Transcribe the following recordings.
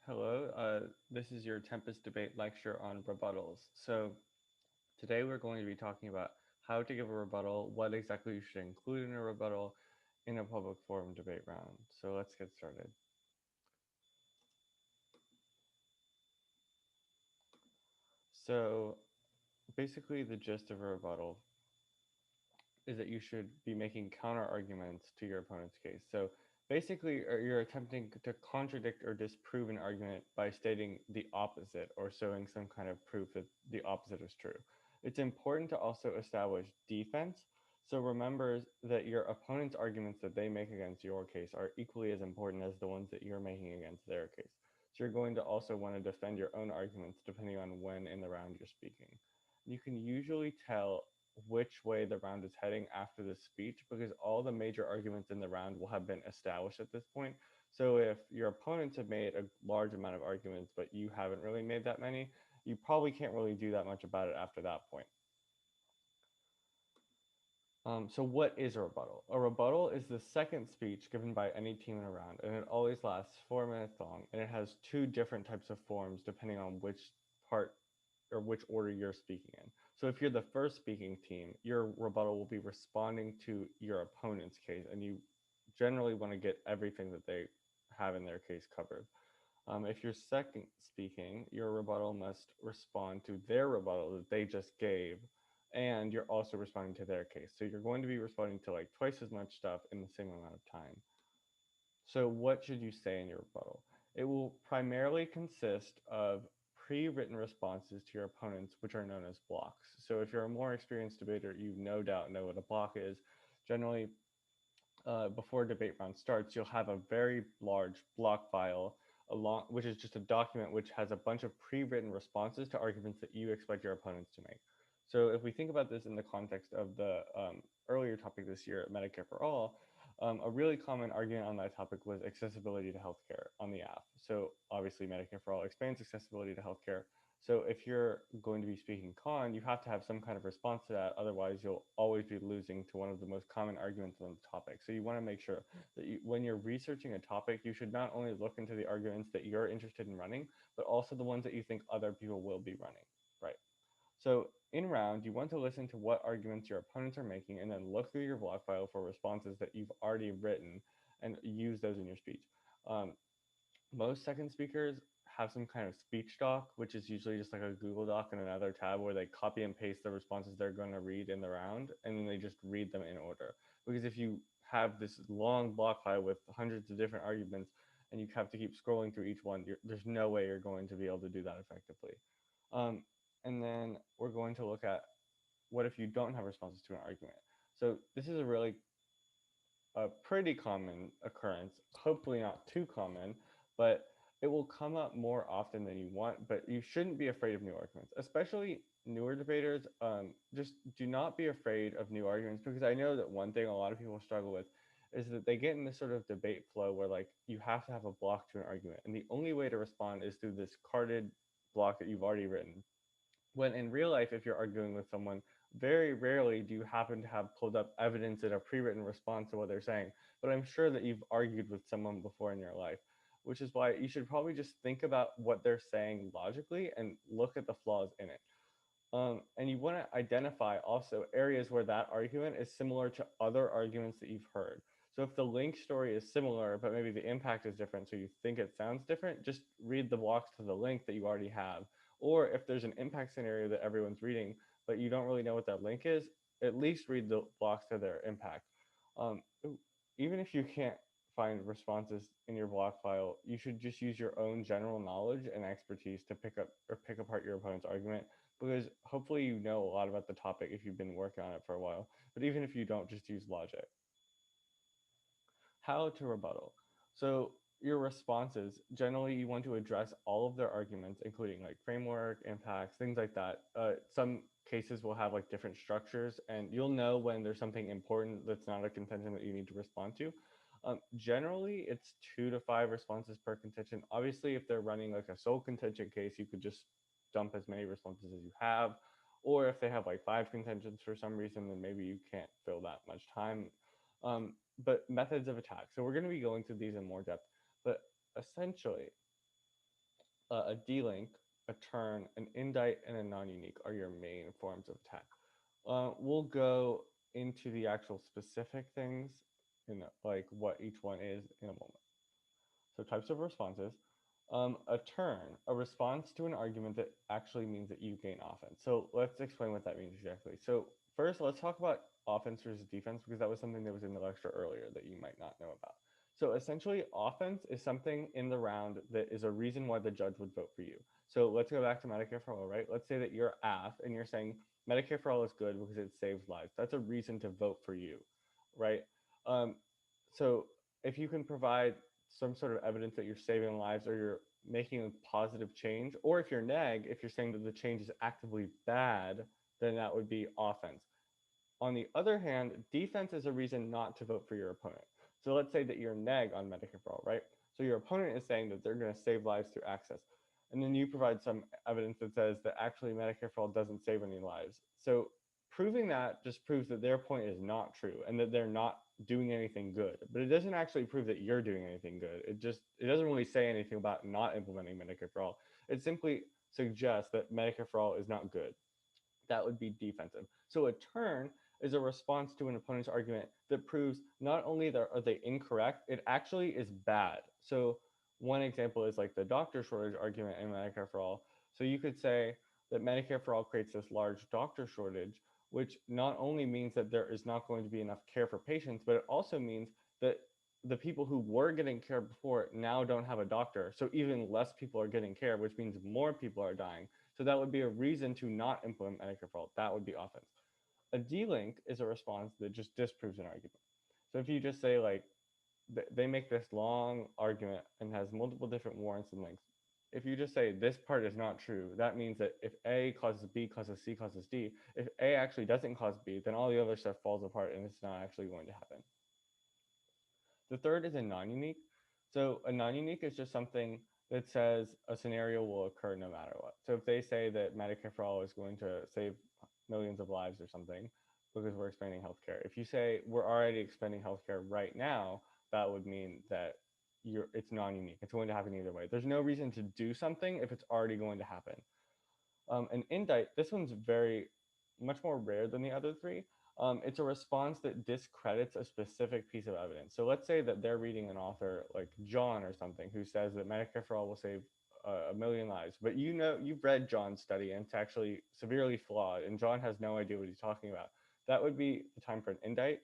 Hello, this is your Tempus debate lecture on rebuttals. So today we're going to be talking about how to give a rebuttal, what exactly you should include in a rebuttal in a public forum debate round. So let's get started. So basically the gist of a rebuttal is that you should be making counter arguments to your opponent's case. So basically, you're attempting to contradict or disprove an argument by stating the opposite or showing some kind of proof that the opposite is true. It's important to also establish defense. So remember that your opponent's arguments that they make against your case are equally as important as the ones that you're making against their case. So you're going to also want to defend your own arguments depending on when in the round you're speaking. You can usually tell which way the round is heading after the speech because all the major arguments in the round will have been established at this point. So if your opponents have made a large amount of arguments, but you haven't really made that many, you probably can't really do that much about it after that point. So what is a rebuttal? A rebuttal is the second speech given by any team in a round, and it always lasts 4 minutes long, and it has two different types of forms depending on which part or which order you're speaking in. So if you're the first speaking team, your rebuttal will be responding to your opponent's case, and you generally want to get everything that they have in their case covered. If you're second speaking, your rebuttal must respond to their rebuttal that they just gave, and you're also responding to their case. So you're going to be responding to like twice as much stuff in the same amount of time. So what should you say in your rebuttal? It will primarily consist of pre-written responses to your opponents, which are known as blocks. So if you're a more experienced debater, you no doubt know what a block is. Generally, before a debate round starts, you'll have a very large block file, which is just a document which has a bunch of pre-written responses to arguments that you expect your opponents to make. So if we think about this in the context of the earlier topic this year, Medicare for All, a really common argument on that topic was accessibility to healthcare on the app. So obviously Medicare for All expands accessibility to healthcare. So if you're going to be speaking con, you have to have some kind of response to that. Otherwise, you'll always be losing to one of the most common arguments on the topic. So you want to make sure that when you're researching a topic, you should not only look into the arguments that you're interested in running, but also the ones that you think other people will be running, right? So in round, you want to listen to what arguments your opponents are making and then look through your block file for responses that you've already written and use those in your speech. Um, Most second speakers have some kind of speech doc, which is usually just like a Google Doc in another tab where they copy and paste the responses they're going to read in the round, and then they just read them in order. Because if you have this long block file with hundreds of different arguments and you have to keep scrolling through each one, there's no way you're going to be able to do that effectively. And then we're going to look at what if you don't have responses to an argument. So this is a pretty common occurrence, hopefully not too common, but it will come up more often than you want, but you shouldn't be afraid of new arguments, especially newer debaters. Just do not be afraid of new arguments, because I know that one thing a lot of people struggle with is that they get in this sort of debate flow where like you have to have a block to an argument, and the only way to respond is through this carded block that you've already written. When in real life, if you're arguing with someone, very rarely do you happen to have pulled up evidence in a pre-written response to what they're saying. But I'm sure that you've argued with someone before in your life, which is why you should probably just think about what they're saying logically and look at the flaws in it. And you want to identify also areas where that argument is similar to other arguments that you've heard. So if the link story is similar, but maybe the impact is different, so you think it sounds different, just read the blocks to the link that you already have. Or if there's an impact scenario that everyone's reading, but you don't really know what that link is, at least read the blocks to their impact. Um, Even if you can't find responses in your block file, you should just use your own general knowledge and expertise to pick up or pick apart your opponent's argument, because hopefully you know a lot about the topic if you've been working on it for a while. But even if you don't, just use logic. How to rebuttal. So your responses, generally you want to address all of their arguments, including like framework, impacts, things like that. Some cases will have like different structures, and you'll know when there's something important that's not a contention that you need to respond to. Generally, it's 2 to 5 responses per contention. Obviously, if they're running like a sole contention case, you could just dump as many responses as you have. Or if they have like 5 contentions for some reason, then maybe you can't fill that much time. But methods of attack. So we're going to be going through these in more depth. But essentially, A delink, a turn, an indict, and a non-unique are your main forms of attack. We'll go into the actual specific things in like what each one is in a moment. So types of responses. A turn, a response to an argument that actually means that you gain offense. So let's explain what that means exactly. So first, let's talk about offense versus defense because that was something that was in the lecture earlier that you might not know about. So essentially, offense is something in the round that is a reason why the judge would vote for you. So let's go back to Medicare for All, right? Let's say that you're AF and you're saying Medicare for All is good because it saves lives. That's a reason to vote for you, right? Um, so if you can provide some sort of evidence that you're saving lives or you're making a positive change, or if you're neg, if you're saying that the change is actively bad, then that would be offense. On the other hand, defense is a reason not to vote for your opponent. So let's say that you're neg on Medicare for All, right? So your opponent is saying that they're going to save lives through access. And then you provide some evidence that says that actually Medicare for All doesn't save any lives. So proving that just proves that their point is not true and that they're not doing anything good. But it doesn't actually prove that you're doing anything good. It doesn't really say anything about not implementing Medicare for All. It simply suggests that Medicare for All is not good. That would be defensive. So a turn is a response to an opponent's argument that proves not only that are they incorrect, it actually is bad. So one example is like the doctor shortage argument in Medicare for All. So you could say that Medicare for All creates this large doctor shortage, which not only means that there is not going to be enough care for patients, but it also means that the people who were getting care before now don't have a doctor. So even less people are getting care, which means more people are dying. So that would be a reason to not implement Medicare for All. That would be offense. A delink is a response that just disproves an argument. So if you just say like they make this long argument and has multiple different warrants and links. If you just say this part is not true, that means that if A causes B causes C causes D, if A actually doesn't cause B, then all the other stuff falls apart and it's not actually going to happen. The third is a non-unique. So a non-unique is just something that says a scenario will occur no matter what. So if they say that Medicare for All is going to save millions of lives or something because we're expanding healthcare, if you say we're already expanding healthcare right now, that would mean that it's non-unique. It's going to happen either way. There's no reason to do something if it's already going to happen. An indict, this one's very much more rare than the other three. It's a response that discredits a specific piece of evidence. So let's say that they're reading an author like John or something who says that Medicare for All will save a million lives, but you know you've read John's study and it's actually severely flawed, and John has no idea what he's talking about. That would be the time for an indict.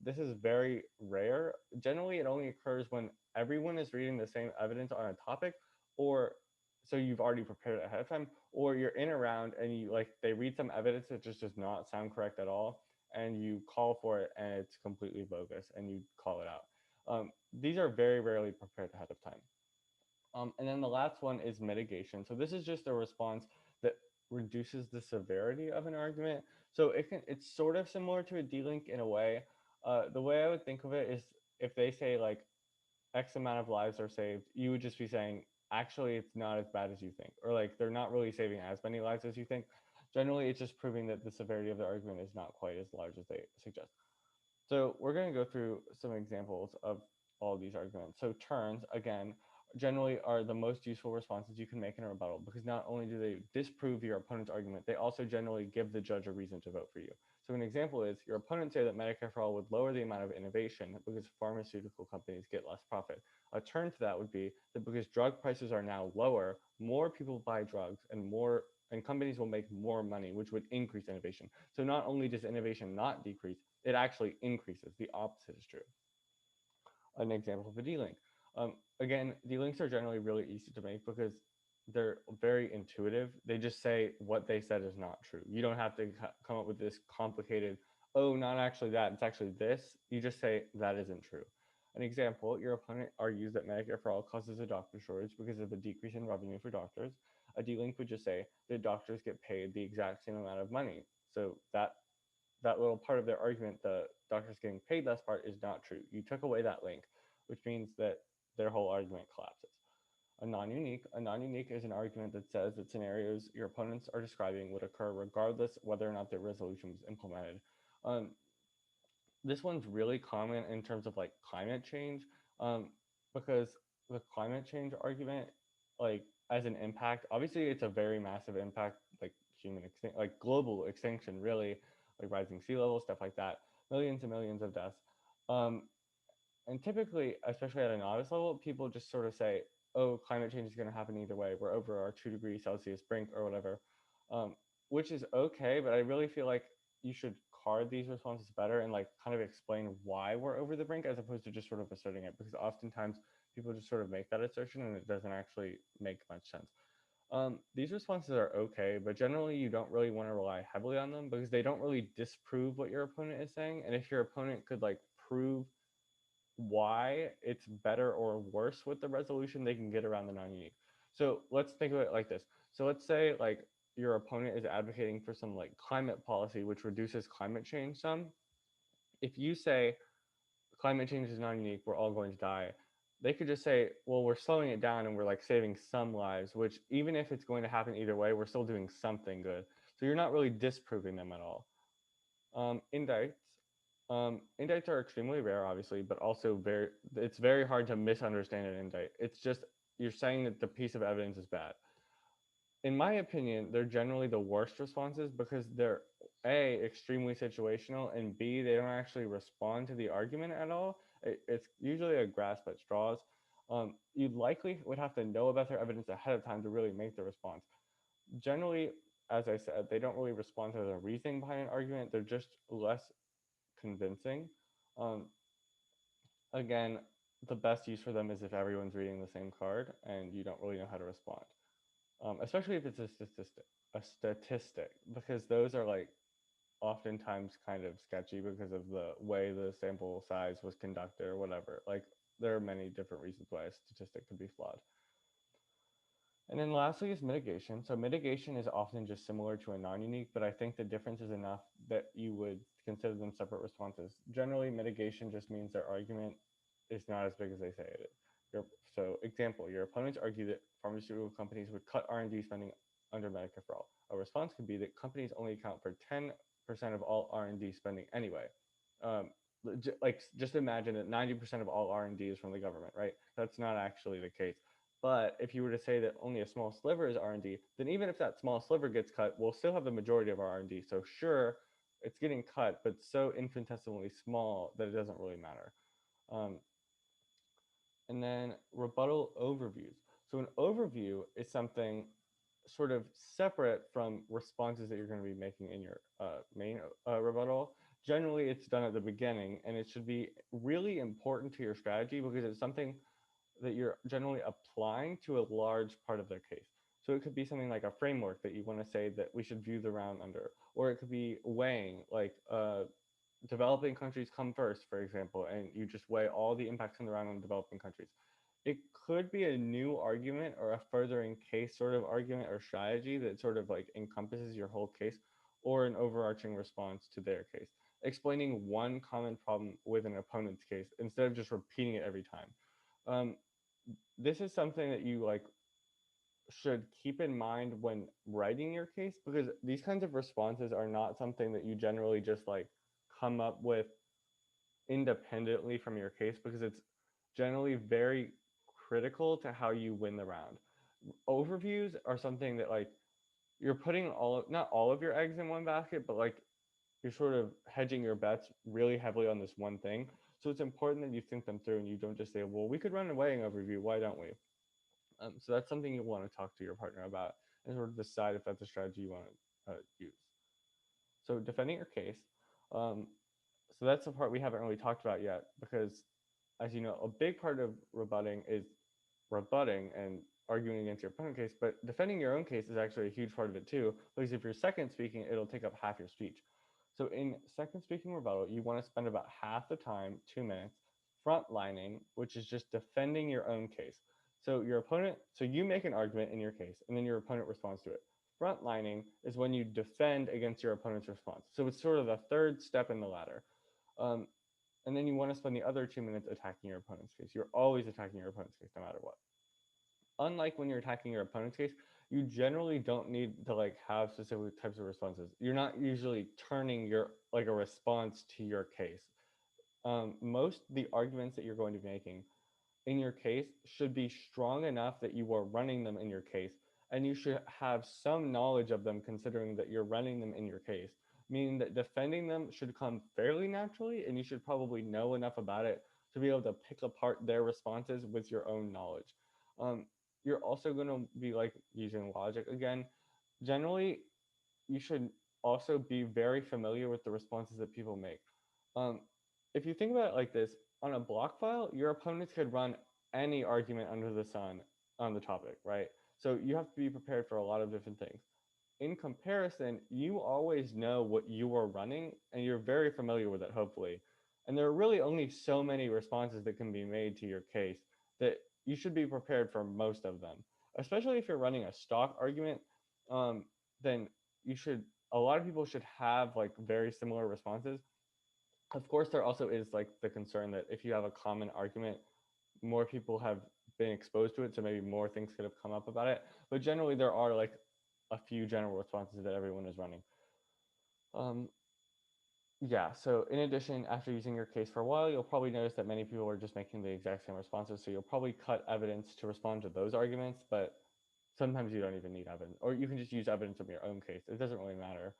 This is very rare. Generally, it only occurs when everyone is reading the same evidence on a topic, or so you've already prepared it ahead of time, or you're in a round and you like they read some evidence that just does not sound correct at all, and you call for it and it's completely bogus and you call it out. These are very rarely prepared ahead of time. And then the last one is mitigation. So this is just a response that reduces the severity of an argument. So it's sort of similar to a D-link in a way. The way I would think of it is if they say like X amount of lives are saved, you would just be saying, actually, it's not as bad as you think, or like they're not really saving as many lives as you think. Generally, it's just proving that the severity of the argument is not quite as large as they suggest. So we're going to go through some examples of all of these arguments. So turns, again, generally are the most useful responses you can make in a rebuttal because not only do they disprove your opponent's argument, they also generally give the judge a reason to vote for you. So an example is your opponents say that Medicare for All would lower the amount of innovation because pharmaceutical companies get less profit. A turn to that would be that because drug prices are now lower, more people buy drugs and companies will make more money, which would increase innovation. So not only does innovation not decrease, it actually increases. The opposite is true. An example of a D-link. Again, D-links are generally really easy to make because they're very intuitive. They just say what they said is not true. You don't have to come up with this complicated, oh, not actually that, it's actually this. You just say that isn't true. An example, your opponent argues that Medicare for All causes a doctor shortage because of a decrease in revenue for doctors. A D-link would just say that doctors get paid the exact same amount of money. So that little part of their argument, the doctors getting paid less part, is not true. You took away that link, which means that their whole argument collapses. A non-unique is an argument that says that scenarios your opponents are describing would occur regardless whether or not their resolution was implemented. Um, this one's really common in terms of like climate change, because the climate change argument like as an impact, obviously it's a very massive impact, like like global extinction, really, like rising sea levels, stuff like that, millions and millions of deaths. Um, and typically, especially at an novice level, people just sort of say, "Oh, climate change is going to happen either way. We're over our 2 degrees Celsius brink or whatever," um, which is okay. But I really feel like you should card these responses better and like kind of explain why we're over the brink as opposed to just sort of asserting it, because oftentimes people just sort of make that assertion and it doesn't actually make much sense. These responses are okay, but generally you don't really want to rely heavily on them because they don't really disprove what your opponent is saying. And if your opponent could like prove why it's better or worse with the resolution, they can get around the non-unique. So let's think of it like this. So let's say like your opponent is advocating for some like climate policy which reduces climate change some. If you say climate change is non-unique, we're all going to die, they could just say, well, we're slowing it down and we're like saving some lives, which even if it's going to happen either way, we're still doing something good. So you're not really disproving them at all. Indicts. Indicts are extremely rare, obviously, but also it's very hard to misunderstand an indict. It's just, you're saying that the piece of evidence is bad. In my opinion, they're generally the worst responses because they're A, extremely situational, and B, they don't actually respond to the argument at all. It's usually a grasp at straws. You likely would have to know about their evidence ahead of time to really make the response. Generally, as I said, they don't really respond to the reasoning behind an argument. They're just less convincing. Um, Again, the best use for them is if everyone's reading the same card and you don't really know how to respond, especially if it's a statistic, because those are like oftentimes kind of sketchy because of the way the sample size was conducted or whatever. Like there are many different reasons why a statistic could be flawed. And then lastly is mitigation. So mitigation is often just similar to a non-unique, but I think the difference is enough that you would consider them separate responses. Generally, mitigation just means their argument is not as big as they say it is. So example, your opponents argue that pharmaceutical companies would cut R&D spending under Medicare for All. A response could be that companies only account for 10% of all R&D spending anyway. Um, like just imagine that 90% of all R&D is from the government, right? That's not actually the case. But if you were to say that only a small sliver is R&D, then even if that small sliver gets cut, we'll still have the majority of our R&D. So sure, it's getting cut, but so infinitesimally small that it doesn't really matter. Um, and then rebuttal overviews. So an overview is something sort of separate from responses that you're going to be making in your main rebuttal. Generally, it's done at the beginning, and it should be really important to your strategy because it's something that you're generally applying to a large part of their case. So it could be something like a framework that you want to say that we should view the round under, or it could be weighing, like developing countries come first, for example, and you just weigh all the impacts on the round on developing countries. It could be a new argument or a furthering case sort of argument or strategy that sort of like encompasses your whole case, or an overarching response to their case, explaining one common problem with an opponent's case instead of just repeating it every time. Um, this is something that you like should keep in mind when writing your case, because these kinds of responses are not something that you generally just like come up with independently from your case, because it's generally very critical to how you win the round. Overviews are something that like you're putting not all of your eggs in one basket, but like you're sort of hedging your bets really heavily on this one thing. So it's important that you think them through and you don't just say, well, we could run a weighing overview, why don't we? So that's something you want to talk to your partner about and sort of decide if that's a strategy you want to use. So defending your case. Um, so that's the part we haven't really talked about yet, because as you know, a big part of rebutting is rebutting and arguing against your opponent's case, but defending your own case is actually a huge part of it too, because if you're second speaking, it'll take up half your speech. So in second speaking rebuttal, you want to spend about half the time, 2 minutes, frontlining, which is just defending your own case. So you make an argument in your case, and then your opponent responds to it. Frontlining is when you defend against your opponent's response. So it's sort of the third step in the ladder. Um, and then you want to spend the other 2 minutes attacking your opponent's case. You're always attacking your opponent's case no matter what. Unlike when you're attacking your opponent's case, you generally don't need to like have specific types of responses. You're not usually turning your like a response to your case. Most the arguments that you're going to be making in your case should be strong enough that you are running them in your case, and you should have some knowledge of them considering that you're running them in your case, meaning that defending them should come fairly naturally, and you should probably know enough about it to be able to pick apart their responses with your own knowledge. Um, you're also going to be like using logic again. Generally, you should also be very familiar with the responses that people make. Um, if you think about it like this, on a block file, your opponents could run any argument under the sun on the topic, right? So you have to be prepared for a lot of different things. In comparison, you always know what you are running and you're very familiar with it, hopefully. And there are really only so many responses that can be made to your case that you should be prepared for most of them. Especially if you're running a stock argument, um, then you should, a lot of people should have like very similar responses. Of course, there also is like the concern that if you have a common argument, more people have been exposed to it, so maybe more things could have come up about it. But generally, there are like a few general responses that everyone is running. Um, yeah, so in addition, after using your case for a while, you'll probably notice that many people are just making the exact same responses. So you'll probably cut evidence to respond to those arguments, but sometimes you don't even need evidence, or you can just use evidence from your own case. It doesn't really matter.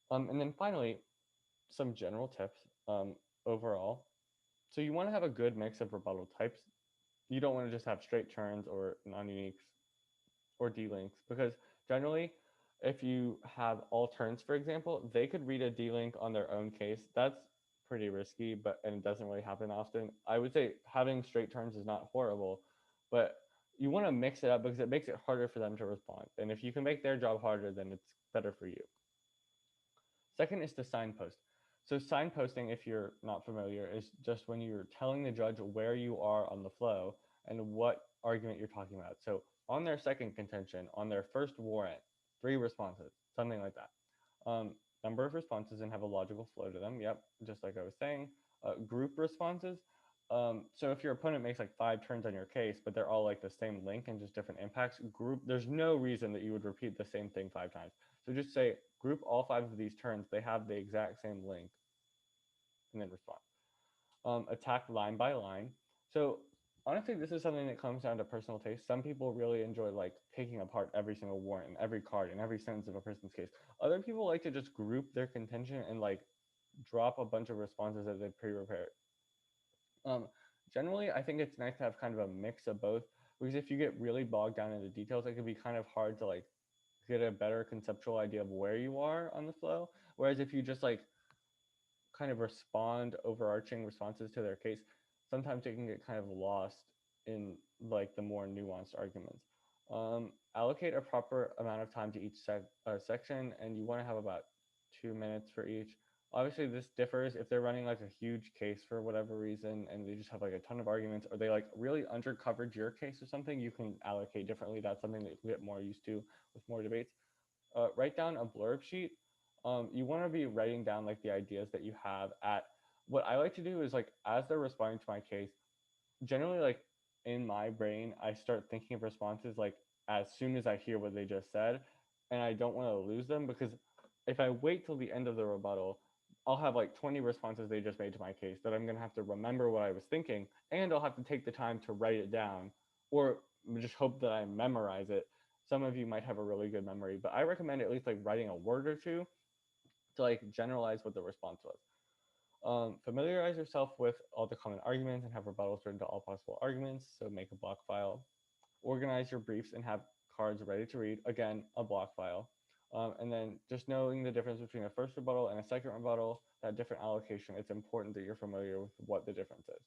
And then finally, some general tips overall. So you want to have a good mix of rebuttal types. You don't want to just have straight turns or non-uniques or D-links, because generally, if you have all turns, for example, they could read a D-link on their own case. That's pretty risky, but and it doesn't really happen often. I would say having straight turns is not horrible, but you want to mix it up because it makes it harder for them to respond. And if you can make their job harder, then it's better for you. Second is the signpost. So signposting, if you're not familiar, is just when you're telling the judge where you are on the flow and what argument you're talking about. So on their second contention, on their first warrant, 3 responses, something like that. Number of responses and have a logical flow to them. Yep, just like I was saying. Group responses. So if your opponent makes like 5 turns on your case, but they're all like the same link and just different impacts, there's no reason that you would repeat the same thing 5 times. So just say group all 5 of these turns, they have the exact same link, and then respond. Attack line by line. So honestly, this is something that comes down to personal taste. Some people really enjoy like picking apart every single warrant and every card and every sentence of a person's case. Other people like to just group their contention and like drop a bunch of responses that they pre-prepared. Um, Generally, I think it's nice to have kind of a mix of both, because if you get really bogged down in the details, it can be kind of hard to like get a better conceptual idea of where you are on the flow. Whereas if you just like kind of respond overarching responses to their case, sometimes it can get kind of lost in like the more nuanced arguments. Allocate a proper amount of time to each section, and you want to have about 2 minutes for each. Obviously, this differs if they're running like a huge case for whatever reason and they just have like a ton of arguments, or they like really undercovered your case or something. You can allocate differently. That's something that you get more used to with more debates. Write down a blurb sheet. You want to be writing down like the ideas that you have at, what I like to do is like as they're responding to my case, generally like in my brain, I start thinking of responses like as soon as I hear what they just said, and I don't want to lose them, because if I wait till the end of the rebuttal, I'll have like 20 responses they just made to my case that I'm going to have to remember what I was thinking, and I'll have to take the time to write it down, or just hope that I memorize it. Some of you might have a really good memory, but I recommend at least like writing a word or two to like generalize what the response was. Familiarize yourself with all the common arguments and have rebuttals written to all possible arguments. So make a block file. Organize your briefs and have cards ready to read. Again, a block file. And then just knowing the difference between a first rebuttal and a second rebuttal, that different allocation, it's important that you're familiar with what the difference is.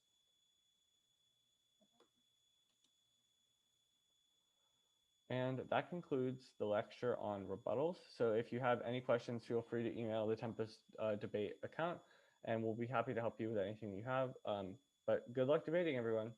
And that concludes the lecture on rebuttals. So if you have any questions, feel free to email the Tempus debate account, and we'll be happy to help you with anything you have. But good luck debating, everyone.